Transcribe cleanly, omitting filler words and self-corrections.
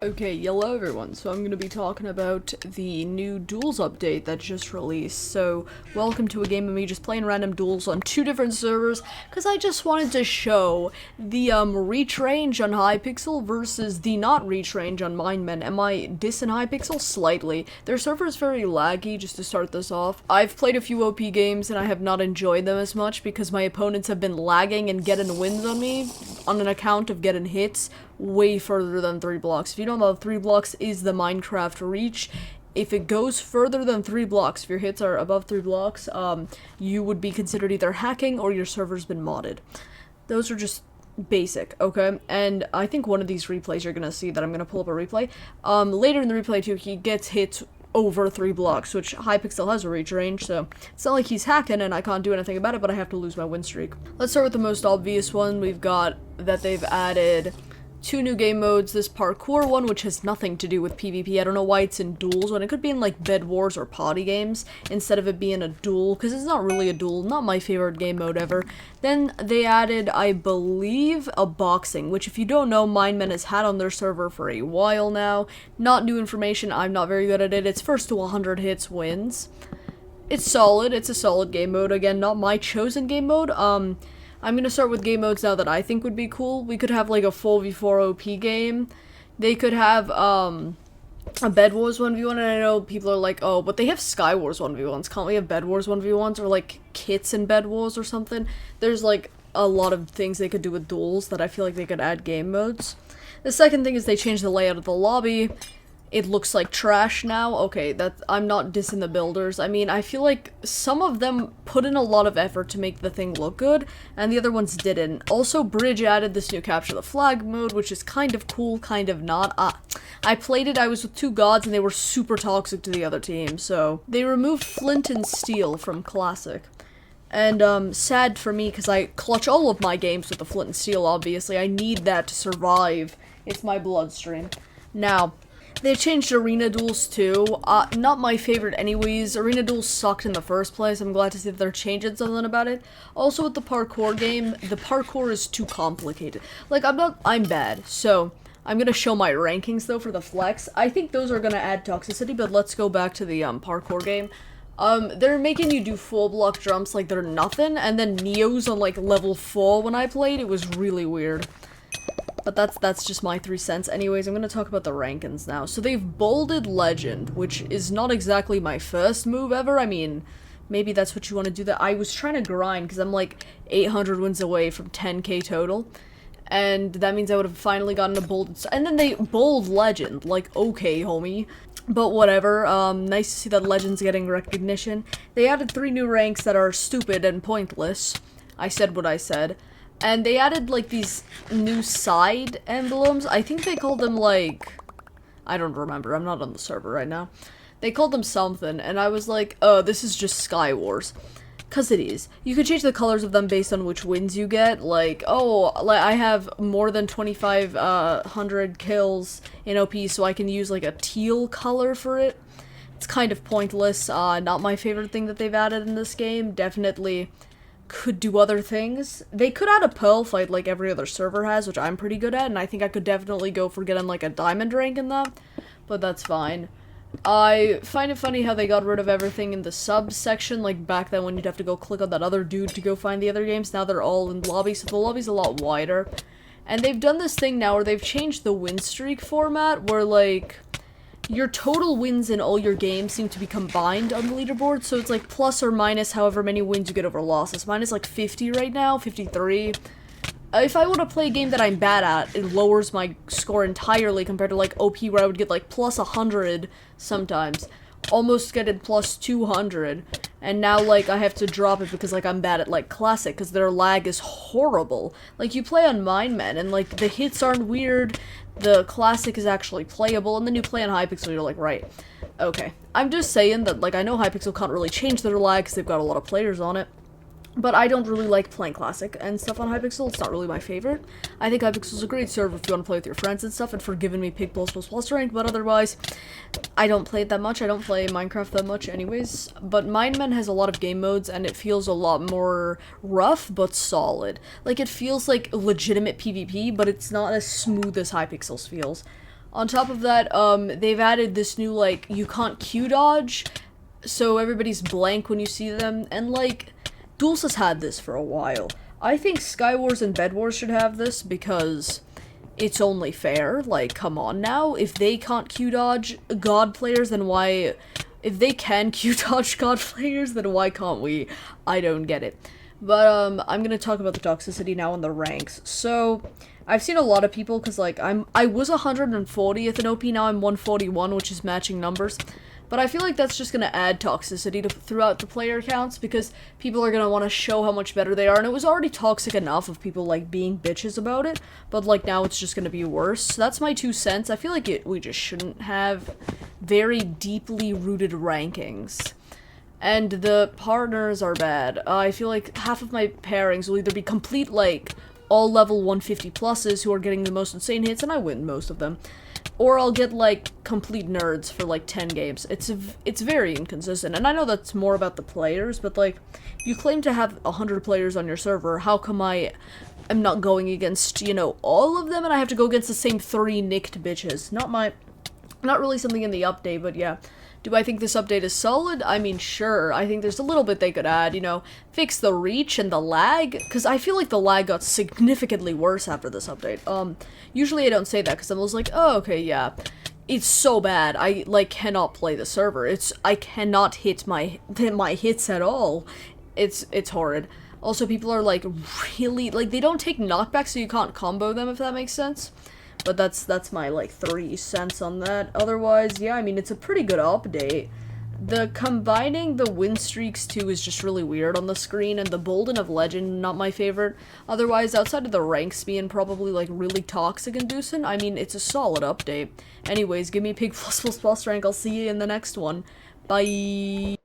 Okay, hello everyone. So I'm going to be talking about the new Duels update that just released. So welcome to a game of me just playing random duels on two different servers, because I just wanted to show the reach range on Hypixel versus the not reach range on Mindmen. Am I dissing Hypixel? Slightly. Their server is very laggy, just to start this off. I've played a few OP games and I have not enjoyed them as much because my opponents have been lagging and getting wins on me on an account of getting hits way further than 3 blocks. If you don't know, 3 blocks is the Minecraft reach. If it goes further than 3 blocks, if your hits are above 3 blocks, you would be considered either hacking or your server's been modded. Those are just basic, okay? And I think one of these replays you're gonna see that I'm gonna pull up a replay. Later in the replay too, he gets hits over 3 blocks, which Hypixel has a reach range, so it's not like he's hacking and I can't do anything about it, but I have to lose my win streak. Let's start with the most obvious one. We've got that they've added 2 new game modes, this parkour one, which has nothing to do with PvP. I don't know why it's in duels when it could be in like Bed Wars or Potty games instead of it being a duel, because it's not really a duel, not my favorite game mode ever. Then they added, I believe, a boxing, which if you don't know, Mindmen has had on their server for a while now. Not new information, I'm not very good at it. It's first to 100 hits wins. It's solid, it's a solid game mode. Again, not my chosen game mode. I'm gonna start with game modes now that I think would be cool. We could have like a 4v4 OP game. They could have a Bed Wars 1v1, and I know people are like, oh, but they have Sky Wars 1v1s. Can't we have Bed Wars 1v1s or like kits in Bed Wars or something? There's like a lot of things they could do with duels that I feel like they could add game modes. The second thing is they changed the layout of the lobby. It looks like trash now. Okay, I'm not dissing the builders. I mean, I feel like some of them put in a lot of effort to make the thing look good, and the other ones didn't. Also, Bridge added this new capture the flag mode, which is kind of cool, kind of not. I played it, I was with 2 gods, and they were super toxic to the other team, so they removed Flint and Steel from Classic. And, sad for me, because I clutch all of my games with the Flint and Steel, obviously. I need that to survive. It's my bloodstream. Now, they changed Arena Duels too. Not my favorite anyways. Arena Duels sucked in the first place. I'm glad to see that they're changing something about it. Also with the parkour game, the parkour is too complicated. Like, I'm bad. So, I'm gonna show my rankings though for the flex. I think those are gonna add toxicity, but let's go back to the parkour game. They're making you do full block jumps like they're nothing, and then Neos on like level 4 when I played. It was really weird. But that's just my 3 cents. Anyways, I'm gonna talk about the rankings now. So they've bolded Legend, which is not exactly my first move ever. I mean, maybe that's what you want to do. That I was trying to grind because I'm like 800 wins away from 10k total. And that means I would have finally gotten a bold. And then they bold Legend. Like, okay, homie. But whatever. Nice to see that Legend's getting recognition. They added 3 new ranks that are stupid and pointless. I said what I said. And they added, like, these new side emblems. I think they called them, like, I don't remember. I'm not on the server right now. They called them something, and I was like, oh, this is just Sky Wars. Because it is. You could change the colors of them based on which wins you get. Like, oh, like I have more than 2,500 kills in OP, so I can use, like, a teal color for it. It's kind of pointless. Not my favorite thing that they've added in this game. Definitely could do other things. They could add a pearl fight like every other server has, which I'm pretty good at, and I think I could definitely go for getting like a diamond rank in that, but that's fine. I find it funny how they got rid of everything in the sub section, like back then when you'd have to go click on that other dude to go find the other games. Now they're all in lobby, so the lobby's a lot wider. And they've done this thing now where they've changed the win streak format, where like your total wins in all your games seem to be combined on the leaderboard, so it's like plus or minus however many wins you get over losses. Mine is like 50 right now, 53. If I want to play a game that I'm bad at, it lowers my score entirely compared to like OP where I would get like plus 100 sometimes. Almost getting plus 200. And now like I have to drop it because like I'm bad at like Classic because their lag is horrible. Like you play on Mindmen and like the hits aren't weird. The Classic is actually playable, and then you play on Hypixel, you're like, right, okay. I'm just saying that, like, I know Hypixel can't really change their lag because they've got a lot of players on it, but I don't really like playing Classic and stuff on Hypixel. It's not really my favorite. I think Hypixel's a great server if you want to play with your friends and stuff, and for giving me Pig plus rank, but otherwise, I don't play it that much. I don't play Minecraft that much anyways, but Mindmen has a lot of game modes, and it feels a lot more rough, but solid. Like, it feels like legitimate PvP, but it's not as smooth as Hypixel's feels. On top of that, they've added this new, like, you can't Q dodge, so everybody's blank when you see them, and, like, Duels has had this for a while. I think Skywars and Bed Wars should have this, because it's only fair. Like, come on now. If they can't Q dodge God players, then why... If they can Q dodge God players, then why can't we? I don't get it. But, I'm gonna talk about the toxicity now in the ranks. So, I've seen a lot of people, because, like, I was 140th in OP, now I'm 141, which is matching numbers. But I feel like that's just gonna add toxicity throughout the player counts, because people are gonna want to show how much better they are, and it was already toxic enough of people, like, being bitches about it, but, like, now it's just gonna be worse. So that's my 2 cents. I feel like we just shouldn't have very deeply rooted rankings. And the partners are bad. I feel like half of my pairings will either be complete, like, all level 150 pluses who are getting the most insane hits, and I win most of them. Or I'll get, like, complete nerds for, like, 10 games. It's very inconsistent, and I know that's more about the players, but, like, if you claim to have 100 players on your server, how come I'm not going against, you know, all of them, and I have to go against the same 3 nicked bitches? Not really something in the update, but yeah. Do I think this update is solid? I mean, sure. I think there's a little bit they could add, you know, fix the reach and the lag, because I feel like the lag got significantly worse after this update. Usually I don't say that, because I'm always like, oh, okay, yeah. It's so bad, I, like, cannot play the server. I cannot hit my hits at all. It's horrid. Also, people are, like, really, like, they don't take knockbacks, so you can't combo them, if that makes sense. But that's my, like, 3 cents on that. Otherwise, yeah, I mean, it's a pretty good update. The combining the win streaks too is just really weird on the screen, and the Bolden of Legend, not my favorite. Otherwise, outside of the ranks being probably, like, really toxic and Deucin, I mean, it's a solid update. Anyways, give me Pig+++ rank, I'll see you in the next one. Bye!